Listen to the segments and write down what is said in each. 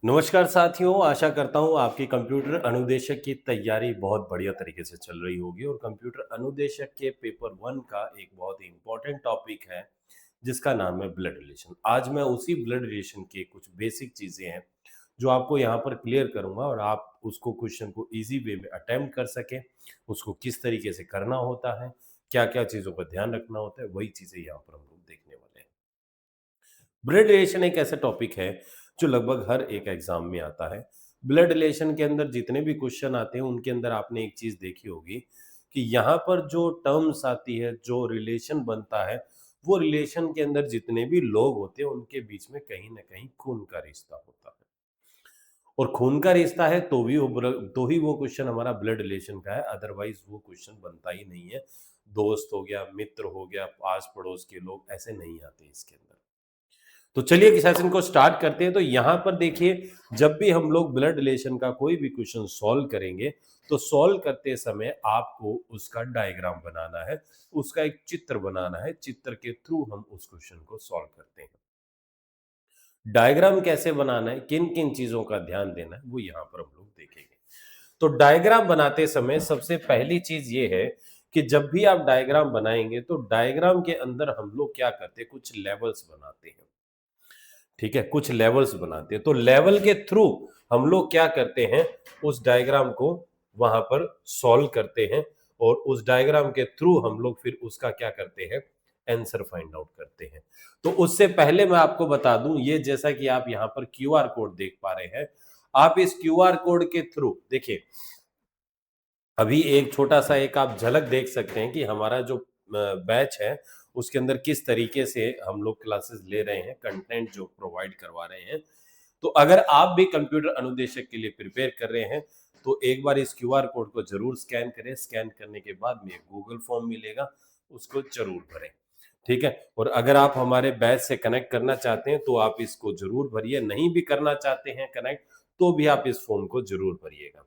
नमस्कार साथियों, आशा करता हूँ आपकी कंप्यूटर अनुदेशक की तैयारी बहुत बढ़िया तरीके से चल रही होगी और कंप्यूटर अनुदेशक के पेपर वन का एक बहुत ही इंपॉर्टेंट टॉपिक है जिसका नाम है ब्लड रिलेशन। आज मैं उसी ब्लड रिलेशन के कुछ बेसिक चीज़ें हैं जो आपको यहाँ पर क्लियर करूँगा और आप उसको क्वेश्चन को इजी वे में अटेम्प्ट कर सकें, उसको किस तरीके से करना होता है, क्या-क्या चीज़ों का ध्यान रखना होता है, वही चीज़ें यहाँ पर हम लोग देखने वाले हैं। ब्लड रिलेशन एक ऐसा टॉपिक है जो लगभग हर एक एग्जाम में आता है। ब्लड रिलेशन के अंदर जितने भी क्वेश्चन आते हैं उनके अंदर आपने एक चीज देखी होगी कि यहाँ पर जो टर्म्स आती है, जो रिलेशन बनता है, वो रिलेशन के अंदर जितने भी लोग होते हैं उनके बीच में कहीं ना कहीं खून का रिश्ता होता है। और खून का रिश्ता है तो ही वो क्वेश्चन हमारा ब्लड रिलेशन का है, अदरवाइज वो क्वेश्चन बनता ही नहीं है। दोस्त हो गया, मित्र हो गया, आस पड़ोस के लोग ऐसे नहीं आते इसके अंदर। तो चलिए इस सेशन को स्टार्ट करते हैं। तो यहां पर देखिए, जब भी हम लोग ब्लड रिलेशन का कोई भी क्वेश्चन सॉल्व करेंगे तो सॉल्व करते समय आपको उसका डायग्राम बनाना है, उसका एक चित्र बनाना है। चित्र के थ्रू हम उस क्वेश्चन को सॉल्व करते हैं। डायग्राम कैसे बनाना है, किन किन चीजों का ध्यान देना है, वो यहां पर हम लोग देखेंगे। तो डायग्राम बनाते समय सबसे पहली चीज ये है कि जब भी आप डायग्राम बनाएंगे तो डायग्राम के अंदर हम लोग क्या करते हैं, कुछ लेवल्स बनाते हैं। ठीक है, कुछ लेवल्स बनाते हैं। तो लेवल के थ्रू हम लोग क्या करते हैं, उस डायग्राम को वहां पर सॉल्व करते हैं और उस डायग्राम के थ्रू हम लोग फिर उसका क्या करते हैं, आंसर फाइंड आउट करते हैं। तो उससे पहले मैं आपको बता दूं, ये जैसा कि आप यहां पर क्यूआर कोड देख पा रहे हैं, आप इस क्यूआर कोड के थ्रू देखिए, अभी एक छोटा सा एक आप झलक देख सकते हैं कि हमारा जो बैच है उसके अंदर किस तरीके से हम लोग क्लासेस ले रहे हैं, कंटेंट जो प्रोवाइड करवा रहे हैं। तो अगर आप भी कंप्यूटर अनुदेशक के लिए प्रिपेयर कर रहे हैं तो एक बार इस क्यूआर कोड को जरूर स्कैन करें। स्कैन करने के बाद में गूगल फॉर्म मिलेगा, उसको जरूर भरें। ठीक है, और अगर आप हमारे बैच से कनेक्ट करना चाहते हैं तो आप इसको जरूर भरिए, नहीं भी करना चाहते हैं कनेक्ट तो भी आप इस फॉर्म को जरूर भरिएगा।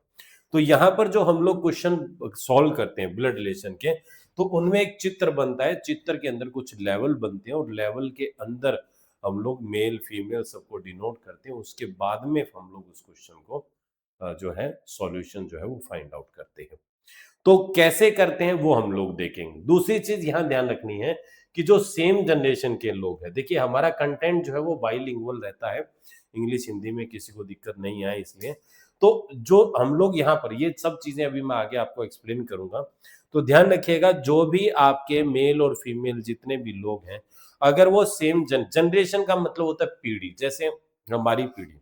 तो यहाँ पर जो हम लोग क्वेश्चन सॉल्व करते हैं ब्लड रिलेशन के, तो उनमें एक चित्र बनता है, चित्र के अंदर कुछ लेवल बनते हैं और लेवल के अंदर हम लोग मेल फीमेल सबको डिनोट करते हैं। उसके बाद में हम लोग उस क्वेश्चन को जो है सॉल्यूशन जो है वो फाइंड आउट करते हैं। तो कैसे करते हैं वो हम लोग देखेंगे। दूसरी चीज यहाँ ध्यान रखनी है कि जो सेम जनरेशन के लोग हैं, देखिए हमारा कंटेंट जो है वो बाइलिंगुअल रहता है, इंग्लिश हिंदी में किसी को दिक्कत नहीं आए इसलिए। तो जो हम लोग यहाँ पर ये सब चीजें अभी मैं आगे आपको एक्सप्लेन करूंगा। तो ध्यान रखिएगा, जो भी आपके मेल और फीमेल जितने भी लोग हैं, अगर वो सेम जनरेशन का मतलब होता है पीढ़ी, जैसे हमारी पीढ़ी,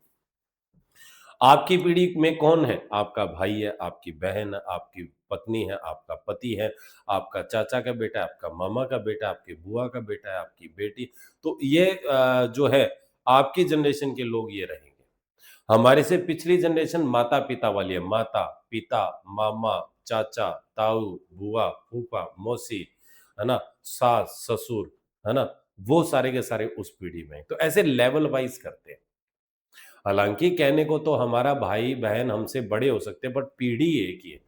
आपकी पीढ़ी में कौन है, आपका भाई है, आपकी बहन है, आपकी पत्नी है, आपका पति है, आपका चाचा का बेटा, आपका मामा का बेटा, आपकी बुआ का बेटा है, आपकी बेटी। तो ये जो है आपकी जनरेशन के लोग ये रहेंगे। हमारे से पिछली जनरेशन माता पिता वाली है, माता पिता, मामा, चाचा, ताऊ, बुआ, फूफा, मौसी, है ना, सास ससुर, है ना, वो सारे के सारे उस पीढ़ी में हैं। तो ऐसे लेवल वाइज करते हैं। हालांकि कहने को तो हमारा भाई बहन हमसे बड़े हो सकते हैं बट पीढ़ी एक ही है।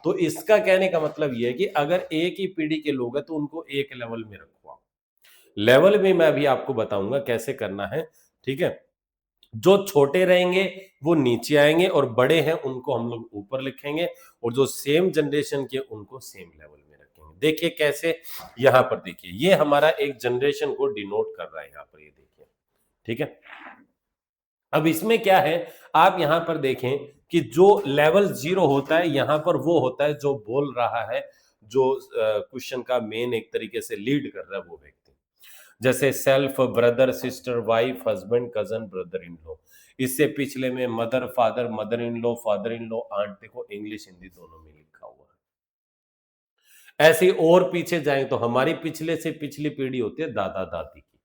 तो इसका कहने का मतलब ये है कि अगर एक ही पीढ़ी के लोग हैं तो उनको एक लेवल में रखो आप। लेवल में मैं अभी आपको बताऊंगा कैसे करना है। ठीक है, जो छोटे रहेंगे वो नीचे आएंगे और बड़े हैं उनको हम लोग ऊपर लिखेंगे और जो सेम जनरेशन के उनको सेम लेवल में रखेंगे। देखिए कैसे, यहां पर देखिए ये हमारा एक जनरेशन को डिनोट कर रहा है, यहां पर ये देखिए। ठीक है, अब इसमें क्या है, आप यहां पर देखें कि जो लेवल जीरो होता है यहां पर वो होता है जो बोल रहा है, जो क्वेश्चन का मेन एक तरीके से लीड कर रहा है वो व्यक्ति। जैसे self, brother sister, wife, husband, cousin, brother in law. इससे पिछले में mother father, mother in law, father in law, aunt, देखो इंग्लिश हिंदी दोनों में लिखा हुआ है। ऐसे ही और पीछे जाएं तो हमारी पिछले से पिछली पीढ़ी होती है दादा दादी की,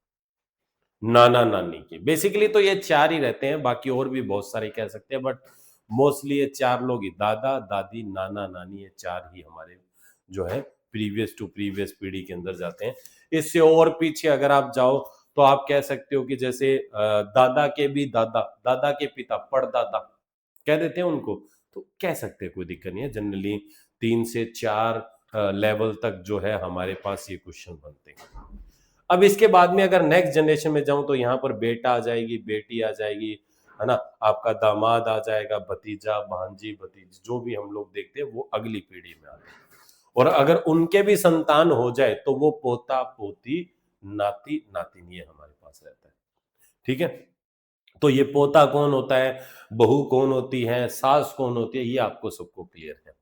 नाना नानी की। बेसिकली तो ये चार ही रहते हैं, बाकी और भी बहुत सारे कह सकते हैं बट मोस्टली ये चार लोग ही, दादा दादी नाना नानी, ये चार ही हमारे जो है प्रीवियस टू प्रीवियस पीढ़ी के अंदर जाते हैं। इससे और पीछे अगर आप जाओ तो आप कह सकते हो कि जैसे दादा के भी दादा, दादा के पिता, परदादा कह देते हैं उनको, तो कह सकते हैं, कोई दिक्कत नहीं है। जनरली 3 से 4 लेवल तक जो है हमारे पास ये क्वेश्चन बनते हैं। अब इसके बाद में अगर नेक्स्ट जनरेशन में जाऊं तो यहाँ पर बेटा आ जाएगी, बेटी आ जाएगी, है ना। आपका दामाद आ जाएगा, भतीजा, भांजी, भतीजी, जो भी हम लोग देखते हैं वो अगली पीढ़ी में आते हैं। और अगर उनके भी संतान हो जाए तो वो पोता पोती नाती नातिनी हमारे पास रहता है। ठीक है, तो ये पोता कौन होता है, बहू कौन होती है, सास कौन होती है, ये आपको सबको क्लियर है।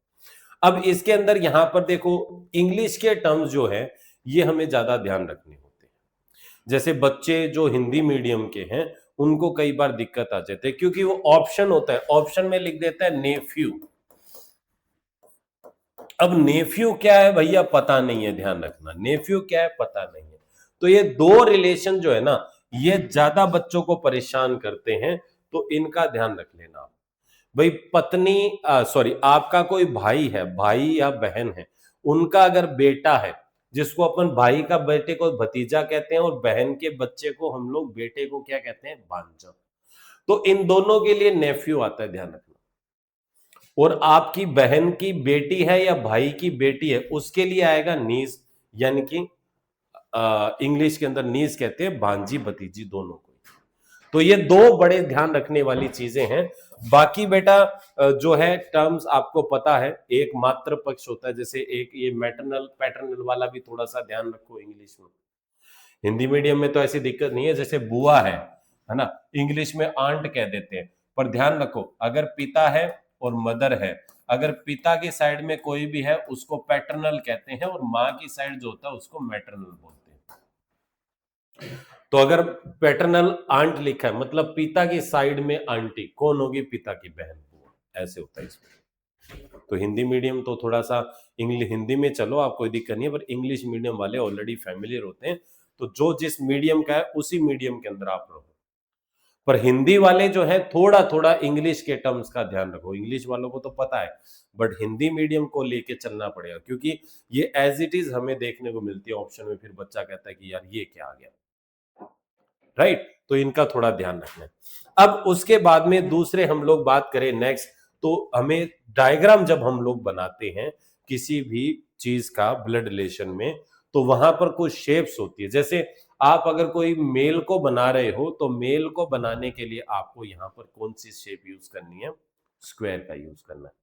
अब इसके अंदर यहां पर देखो, इंग्लिश के टर्म्स जो है ये हमें ज्यादा ध्यान रखने होते हैं। जैसे बच्चे जो हिंदी मीडियम के हैं उनको कई बार दिक्कत आ जाती है, क्योंकि वो ऑप्शन होता है, ऑप्शन में लिख देता है नेफ्यू। अब नेफ्यू क्या है भैया पता नहीं है, ध्यान रखना, नेफ्यू क्या है पता नहीं है। तो ये दो रिलेशन जो है ना, ये ज्यादा बच्चों को परेशान करते हैं, तो इनका ध्यान रख लेना आप। भाई पत्नी, सॉरी, आपका कोई भाई है, भाई या बहन है, उनका अगर बेटा है, जिसको अपन भाई का बेटे को भतीजा कहते हैं और बहन के बच्चे को हम लोग बेटे को क्या कहते हैं, भांजा। तो इन दोनों के लिए नेफ्यू आता है, ध्यान रखना। और आपकी बहन की बेटी है या भाई की बेटी है, उसके लिए आएगा नीस, यानी कि इंग्लिश के अंदर नीस कहते हैं भांजी भतीजी दोनों को। तो ये दो बड़े ध्यान रखने वाली चीजें हैं। बाकी बेटा जो है टर्म्स आपको पता है, एक मात्र पक्ष होता है, जैसे एक ये मैटरनल पैटर्नल वाला भी थोड़ा सा ध्यान रखो इंग्लिश में। हिंदी मीडियम में तो ऐसी दिक्कत नहीं है, जैसे बुआ है ना, इंग्लिश में आंट कह देते हैं। पर ध्यान रखो, अगर पिता है और मदर है, अगर पिता की साइड में कोई भी है उसको पैटर्नल कहते हैं, और माँ की साइड जो होता है उसको मैटरनल बोलते हैं। तो अगर पैटर्नल आंट लिखा है मतलब पिता की साइड में आंटी कौन होगी, पिता की बहन, बुआ, ऐसे होता है इसमें। तो हिंदी मीडियम तो थोड़ा सा, इंग्लिश हिंदी में चलो आप कोई दिक्कत नहीं है, पर इंग्लिश मीडियम वाले ऑलरेडी फैमिलियर होते हैं, तो जो जिस मीडियम का है उसी मीडियम के अंदर आप रहो। पर हिंदी वाले जो है थोड़ा थोड़ा इंग्लिश के टर्म्स का ध्यान रखो, इंग्लिश वालों को तो पता है, बट हिंदी मीडियम को लेके चलना पड़ेगा, क्योंकि ये एज इट इज हमें देखने को मिलती है ऑप्शन में, फिर बच्चा कहता है कि यार ये क्या आ गया, राइट। तो इनका थोड़ा ध्यान रखना है। अब उसके बाद में दूसरे हम लोग बात करें नेक्स्ट, तो हमें डायग्राम जब हम लोग बनाते हैं किसी भी चीज का ब्लड रिलेशन में, तो वहां पर कुछ शेप्स होती है। जैसे आप अगर कोई मेल को बना रहे हो, तो मेल को बनाने के लिए आपको यहां पर कौन सी शेप यूज करनी है, स्क्वायर का यूज करना है।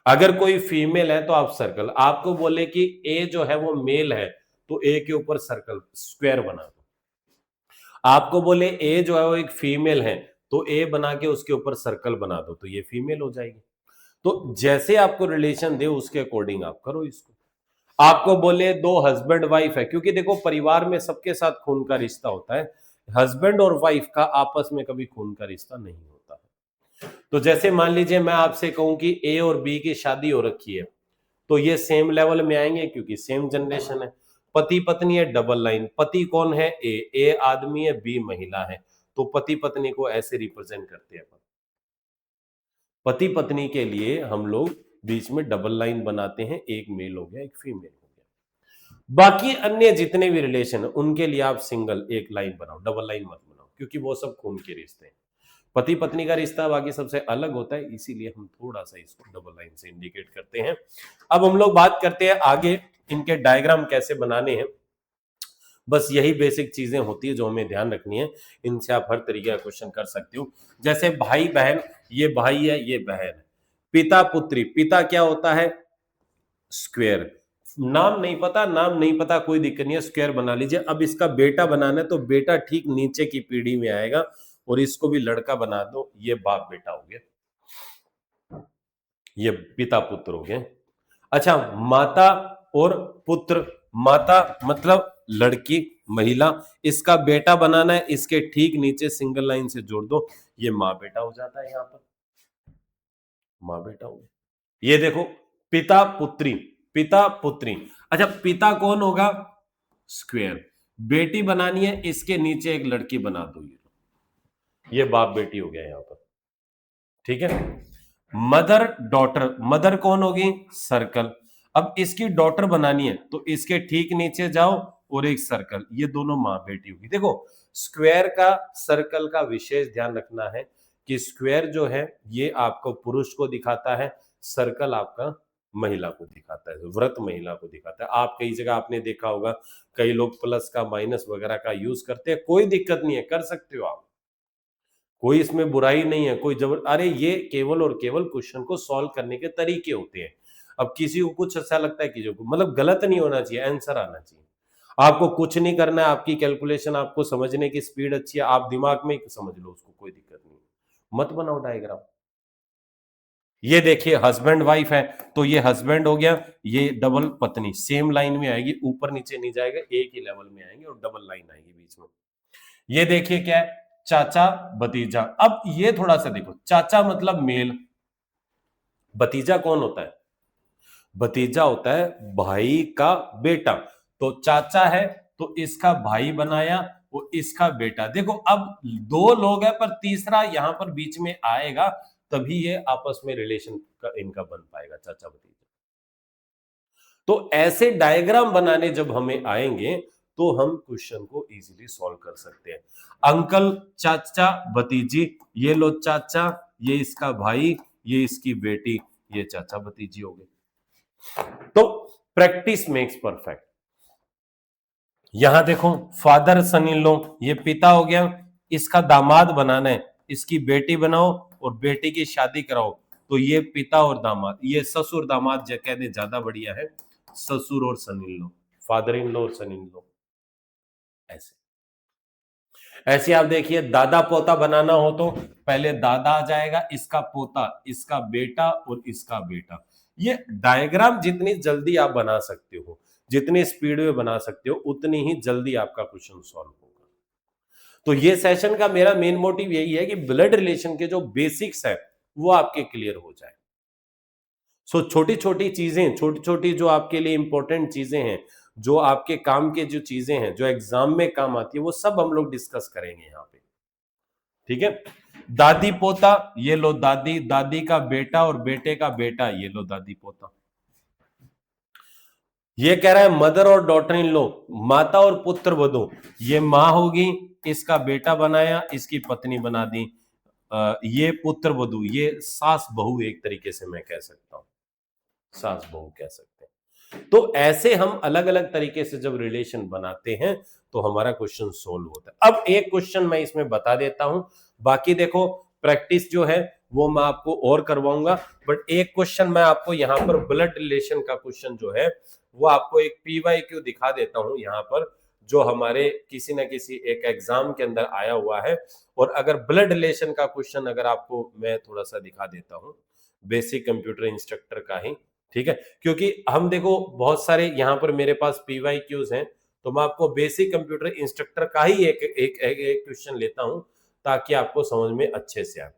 अगर कोई फीमेल है तो आप सर्कल, आपको बोले कि ए जो है वो मेल है, तो ए के ऊपर सर्कल स्क्वायर बना दो। आपको बोले ए जो है वो एक फीमेल है, तो ए बना के उसके ऊपर सर्कल बना दो, तो ये फीमेल हो जाएगी। तो जैसे आपको रिलेशन दे उसके अकॉर्डिंग आप करो इसको। आपको बोले दो हस्बैंड वाइफ है, क्योंकि देखो परिवार में सबके साथ खून का रिश्ता होता है, हस्बैंड और वाइफ का आपस में कभी खून का रिश्ता नहीं होता है। तो जैसे मान लीजिए मैं आपसे कहूं कि ए और बी की शादी हो रखी है, तो ये सेम लेवल में आएंगे क्योंकि सेम जनरेशन है। पति पत्नी है, डबल लाइन, पति कौन है, ए आदमी है, बी महिला है, तो पति पत्नी को ऐसे रिप्रेजेंट करते हैं। पति पत्नी के लिए हम लोग बीच में डबल लाइन बनाते हैं, एक मेल हो गया एक फीमेल हो गया। बाकी अन्य जितने भी रिलेशन है उनके लिए आप सिंगल एक लाइन बनाओ, डबल लाइन मत बनाओ, क्योंकि वो सब खून के रिश्ते हैं। पति पत्नी का रिश्ता बाकी सबसे अलग होता है, इसीलिए हम थोड़ा सा इसको डबल लाइन से इंडिकेट करते हैं। अब हम लोग बात करते हैं आगे इनके डायग्राम कैसे बनाने हैं। बस यही बेसिक चीजें होती है जो हमें ध्यान रखनी है, इनसे आप हर तरीके का क्वेश्चन कर सकते हो। जैसे भाई बहन, ये भाई है ये बहन है। पिता पुत्री, पिता क्या होता है, स्क्वायर। नाम नहीं पता, नाम नहीं पता, कोई दिक्कत नहीं है, स्क्वायर बना लीजिए। अब इसका बेटा बनाना है तो बेटा ठीक नीचे की पीढ़ी में आएगा, और इसको भी लड़का बना दो, ये बाप बेटा हो गया, ये पिता पुत्र हो गए। अच्छा, माता और पुत्र, माता मतलब लड़की महिला, इसका बेटा बनाना है, इसके ठीक नीचे सिंगल लाइन से जोड़ दो, ये माँ बेटा हो जाता है, यहां पर माँ बेटा हो गया। ये देखो पिता पुत्री, पिता पुत्री। अच्छा, पिता कौन होगा, स्क्वायर। बेटी बनानी है, इसके नीचे एक लड़की बना दो, ये बाप बेटी हो गया यहां पर, ठीक है। मदर डॉटर, मदर कौन होगी, सर्कल। अब इसकी डॉटर बनानी है तो इसके ठीक नीचे जाओ और एक सर्कल, ये दोनों मां बेटी होगी। देखो स्क्वायर का सर्कल का विशेष ध्यान रखना है कि स्क्वायर जो है ये आपको पुरुष को दिखाता है, सर्कल आपका महिला को दिखाता है, व्रत महिला को दिखाता है। आप कई जगह आपने देखा होगा, कई लोग प्लस का माइनस वगैरह का यूज करते हैं, कोई दिक्कत नहीं है, कर सकते हो आप। कोई इसमें बुराई नहीं है, कोई जबर, अरे ये केवल और केवल क्वेश्चन को सॉल्व करने के तरीके होते हैं। अब किसी को कुछ अच्छा लगता है, किसी को मतलब गलत नहीं होना चाहिए, आंसर आना चाहिए। आपको कुछ नहीं करना है, आपकी कैलकुलेशन, आपको समझने की स्पीड अच्छी है, आप दिमाग में ही समझ लो उसको, कोई दिक्कत नहीं है। मत बनाओ डायग्राम। ये देखिए हस्बैंड वाइफ है, तो ये हस्बैंड हो गया, ये डबल पत्नी, सेम लाइन में आएगी, ऊपर नीचे नहीं जाएगा, एक ही लेवल में आएंगे और डबल लाइन आएगी बीच में। ये देखिए क्या है, चाचा भतीजा। अब ये थोड़ा सा देखो, चाचा मतलब मेल, भतीजा कौन होता है? भतीजा होता है भाई का बेटा। तो चाचा है तो इसका भाई बनाया, वो इसका बेटा। देखो अब दो लोग हैं पर तीसरा यहां पर बीच में आएगा, तभी ये आपस में रिलेशन का इनका बन पाएगा, चाचा भतीजा। तो ऐसे डायग्राम बनाने जब हमें आएंगे तो हम क्वेश्चन को इजीली सॉल्व कर सकते हैं। अंकल चाचा भतीजी, ये लो चाचा, ये इसका भाई, ये इसकी बेटी, ये चाचा भतीजी हो गए। तो प्रैक्टिस मेक्स परफेक्ट। यहां देखो फादर सन इन लॉ, ये पिता हो गया, इसका दामाद बनाना है, इसकी बेटी बनाओ और बेटी की शादी कराओ, तो ये पिता और दामाद, ये ससुर दामाद कह दे ज्यादा बढ़िया है, ससुर और son in law, father in law और सन इन लॉ। ऐसे ऐसे आप देखिए, दादा पोता बनाना हो तो पहले दादा आ जाएगा, इसका पोता, इसका बेटा और इसका बेटा। ये डायग्राम जितनी जल्दी आप बना सकते हो, जितनी स्पीड में बना सकते हो, उतनी ही जल्दी आपका क्वेश्चन सॉल्व होगा। तो ये सेशन का मेरा मेन मोटिव यही है कि ब्लड रिलेशन के जो बेसिक्स है वो आपके क्लियर हो जाए। सो छोटी छोटी चीजें, छोटी छोटी जो आपके लिए इंपॉर्टेंट चीजें हैं, जो आपके काम के जो चीजें हैं, जो एग्जाम में काम आती है, वो सब हम लोग डिस्कस करेंगे यहाँ पे। ठीक है। दादी पोता, ये लो दादी, दादी का बेटा और बेटे का बेटा, ये लो दादी पोता। ये कह रहा है मदर और डॉटर इन लो, माता और पुत्र वधू, ये माँ होगी, इसका बेटा बनाया, इसकी पत्नी बना दी। ये पुत्र वधू, ये सास बहू एक तरीके से मैं कह सकता हूं, सास बहू कह सकते हैं। तो ऐसे हम अलग अलग तरीके से जब रिलेशन बनाते हैं तो हमारा क्वेश्चन सोल्व होता है। अब एक क्वेश्चन मैं इसमें बता देता हूं, बाकी देखो प्रैक्टिस जो है वो मैं आपको और करवाऊंगा, बट एक क्वेश्चन मैं आपको यहाँ पर ब्लड रिलेशन का क्वेश्चन जो है वो आपको एक PYQ दिखा देता हूं यहाँ पर, जो हमारे किसी न किसी एक एग्जाम के अंदर आया हुआ है। और अगर ब्लड रिलेशन का क्वेश्चन अगर आपको मैं थोड़ा सा दिखा देता हूं, बेसिक कंप्यूटर इंस्ट्रक्टर का ही, ठीक है, क्योंकि हम देखो बहुत सारे यहाँ पर मेरे पास PYQs हैं, तो मैं आपको बेसिक कंप्यूटर इंस्ट्रक्टर का ही एक क्वेश्चन लेता हूं ताकि आपको समझ में अच्छे से आए।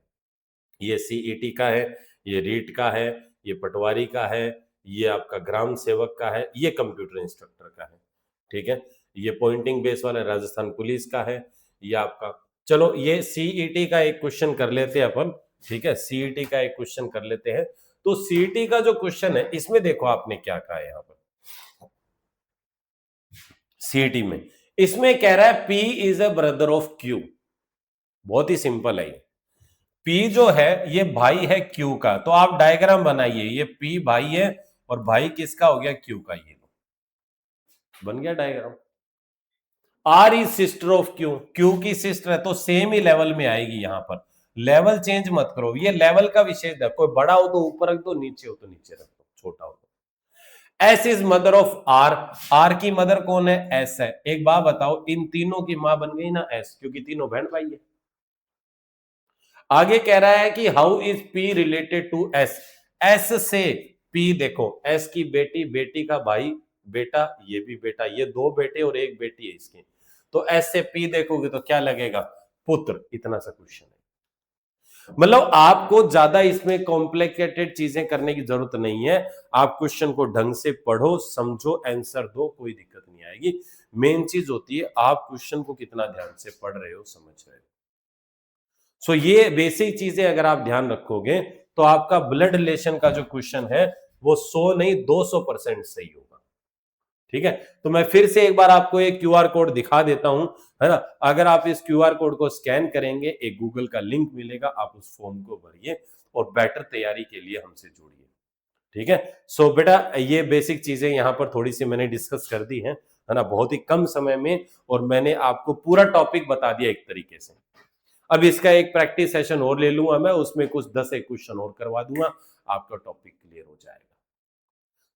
ये CET का है, ये रीट का है, ये पटवारी का है, ये आपका ग्राम सेवक का है, ये कंप्यूटर इंस्ट्रक्टर का है। ठीक है, ये पॉइंटिंग बेस वाला राजस्थान पुलिस का है, ये आपका, चलो ये CET का एक क्वेश्चन कर लेते हैं अपन। ठीक है, CET का एक क्वेश्चन कर लेते हैं। तो CET का जो क्वेश्चन है इसमें देखो आपने क्या कहा है यहाँ पर, CET में इसमें कह रहा है P is a brother of Q। बहुत ही सिंपल है, P जो है ये भाई है Q का, तो आप डायग्राम बनाइए, ये P भाई है और भाई किसका हो गया, Q का, ये बन गया diagram. R is sister of Q, Q की सिस्टर है तो सेम ही लेवल में आएगी, यहां पर लेवल चेंज मत करो, ये लेवल का विशेष है, कोई बड़ा हो तो ऊपर रख दो, नीचे हो तो नीचे रख दो, छोटा हो तो। S is mother of R, R की मदर कौन है, S है। एक बात बताओ, इन तीनों की मां बन गई ना S, क्योंकि तीनों बहन भाई है। आगे कह रहा है कि how is P related to S, S से P देखो, S की बेटी, बेटी का भाई, बेटा, ये भी बेटा, ये दो बेटे और एक बेटी है इसकी, तो S से P देखोगे तो क्या लगेगा, पुत्र। इतना सा क्वेश्चन है, मतलब आपको ज्यादा इसमें कॉम्प्लिकेटेड चीजें करने की जरूरत नहीं है। आप क्वेश्चन को ढंग से पढ़ो, समझो, आंसर दो, कोई दिक्कत नहीं आएगी। मेन चीज होती है आप क्वेश्चन को कितना ध्यान से पढ़ रहे हो, समझ रहे हो। सो ये बेसिक चीजें अगर आप ध्यान रखोगे तो आपका ब्लड रिलेशन का जो क्वेश्चन है वो 100 नहीं 200% सही होगा। ठीक है, तो मैं फिर से एक बार आपको एक QR कोड दिखा देता हूं, है ना। अगर आप इस QR कोड को स्कैन करेंगे, एक गूगल का लिंक मिलेगा, आप उस फॉर्म को भरिए और बेटर तैयारी के लिए हमसे जुड़िए। ठीक है, सो बेटा ये बेसिक चीजें यहां पर थोड़ी सी मैंने डिस्कस कर दी है ना, बहुत ही कम समय में, और मैंने आपको पूरा टॉपिक बता दिया एक तरीके से। अब इसका एक प्रैक्टिस सेशन और ले लूंगा मैं, उसमें कुछ 10 एक क्वेश्चन और करवा दूंगा, आपका टॉपिक क्लियर हो जाएगा।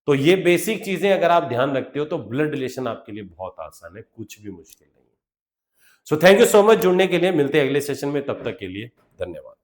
तो ये बेसिक चीजें अगर आप ध्यान रखते हो तो ब्लड रिलेशन आपके लिए बहुत आसान है, कुछ भी मुश्किल नहीं है। So thank you so much जुड़ने के लिए, मिलते हैं अगले सेशन में, तब तक के लिए धन्यवाद।